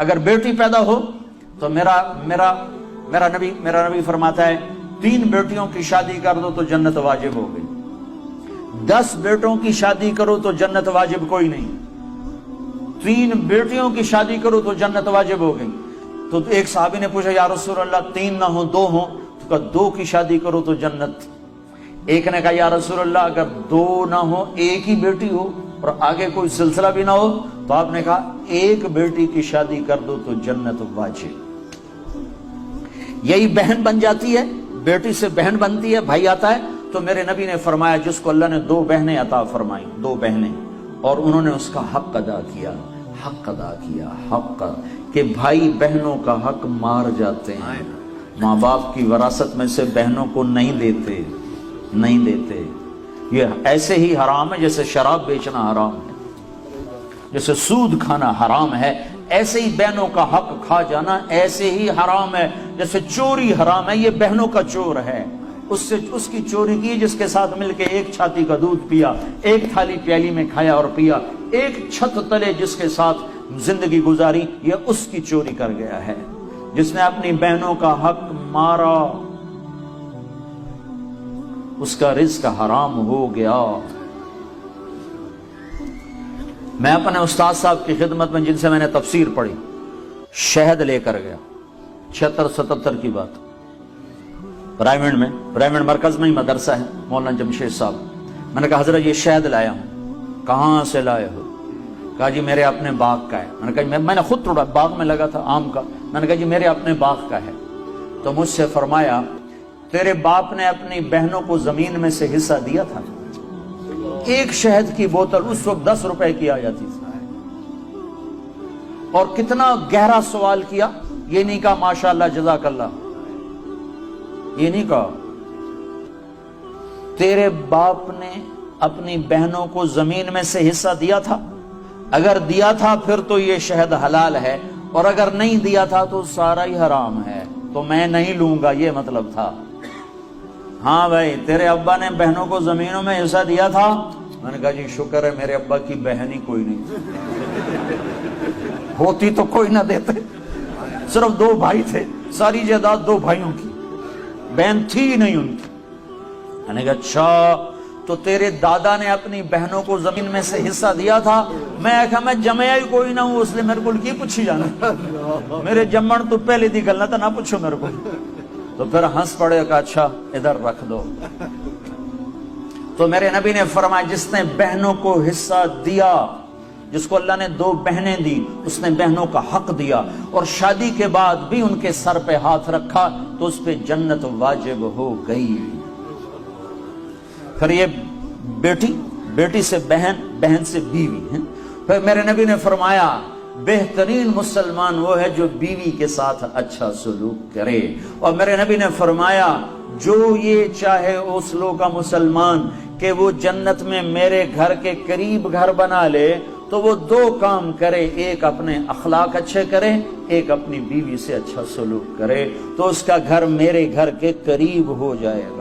اگر بیٹی پیدا ہو تو میرا نبی فرماتا ہے 3 بیٹیوں کی شادی کر دو تو جنت واجب ہو گئی، 10 بیٹوں کی شادی کرو تو جنت واجب کوئی نہیں، 3 بیٹیوں کی شادی کرو تو جنت واجب ہو گئی۔ تو ایک صحابی نے پوچھا یا رسول اللہ 3 نہ ہو 2 ہوں، تو کہا 2 کی شادی کرو تو جنت۔ ایک نے کہا یا رسول اللہ اگر 2 نہ ہو 1 ہی بیٹی ہو اور آگے کوئی سلسلہ بھی نہ ہو، تو آپ نے کہا 1 بیٹی کی شادی کر دو تو جنت واجب۔ یہی بہن بن جاتی ہے، بیٹی سے بہن بنتی ہے، بھائی آتا ہے۔ تو میرے نبی نے فرمایا جس کو اللہ نے 2 بہنیں عطا فرمائیں، 2 بہنیں، اور انہوں نے اس کا حق ادا کیا، حق کہ بھائی بہنوں کا حق مار جاتے ہیں، ماں باپ کی وراثت میں سے بہنوں کو نہیں دیتے۔ یہ ایسے ہی حرام ہے جیسے شراب بیچنا حرام ہے، جیسے سود کھانا حرام ہے، ایسے ہی بہنوں کا حق کھا جانا ایسے ہی حرام ہے، جیسے چوری حرام ہے، یہ بہنوں کا چور ہے، اس کی چوری کی جس کے ساتھ مل کے 1 چھاتی کا دودھ پیا، 1 تھالی پیالی میں کھایا اور پیا، 1 چھت تلے جس کے ساتھ زندگی گزاری، یہ اس کی چوری کر گیا ہے۔ جس نے اپنی بہنوں کا حق مارا اس کا رزق حرام ہو گیا۔ میں اپنے استاد صاحب کی خدمت میں جن سے میں نے تفسیر پڑھی، شہد لے کر گیا، 76-77 کی بات، برائمنڈ مرکز میں ہی مدرسہ ہے، مولانا جمشید صاحب۔ میں نے کہا حضرت یہ شہد لایا ہوں۔ کہاں سے لائے ہو؟ کہا جی میرے اپنے باغ کا ہے۔ میں نے کہا میں نے خود توڑا، باغ میں لگا تھا آم کا۔ میں نے کہا جی میرے اپنے باغ کا ہے۔ تو مجھ سے فرمایا تیرے باپ نے اپنی بہنوں کو زمین میں سے حصہ دیا تھا؟ 1 شہد کی بوتل اس وقت 10 روپے کی آ جاتی تھی۔ اور کتنا گہرا سوال کیا، یہ نہیں کہا ماشاءاللہ جزاک اللہ، یہ نہیں کہا تیرے باپ نے اپنی بہنوں کو زمین میں سے حصہ دیا تھا؟ اگر دیا تھا پھر تو یہ شہد حلال ہے، اور اگر نہیں دیا تھا تو سارا ہی حرام ہے، تو میں نہیں لوں گا، یہ مطلب تھا۔ ہاں بھائی تیرے ابا نے بہنوں کو زمینوں میں حصہ دیا تھا؟ میں نے کہا جی شکر ہے میرے ابا کی بہن ہی کوئی نہیں، ہوتی تو کوئی نہ دیتے، صرف 2 بھائی تھے، ساری جائیداد 2 بھائیوں کی، بہن تھی نہیں ان کی۔ میں نے کہا اچھا تو تیرے دادا نے اپنی بہنوں کو زمین میں سے حصہ دیا تھا؟ میں کہا میں جمعہ ہی کوئی نہ ہوں، اس لیے میرے کو کی پوچھی جانا، میرے جمن تو پہلے دی گل نہ پوچھو میرے کو۔ تو پھر ہنس پڑے، کہا اچھا ادھر رکھ دو۔ تو میرے نبی نے فرمایا جس نے بہنوں کو حصہ دیا، جس کو اللہ نے 2 بہنیں دی، اس نے بہنوں کا حق دیا، اور شادی کے بعد بھی ان کے سر پہ ہاتھ رکھا تو اس پہ جنت واجب ہو گئی۔ پھر یہ بیٹی سے بہن، بہن سے بیوی ہے۔ پھر میرے نبی نے فرمایا بہترین مسلمان وہ ہے جو بیوی کے ساتھ اچھا سلوک کرے، اور میرے نبی نے فرمایا جو یہ چاہے اس لوگ کا مسلمان کہ وہ جنت میں میرے گھر کے قریب گھر بنا لے تو وہ 2 کام کرے، ایک اپنے اخلاق اچھے کرے، ایک اپنی بیوی سے اچھا سلوک کرے، تو اس کا گھر میرے گھر کے قریب ہو جائے گا۔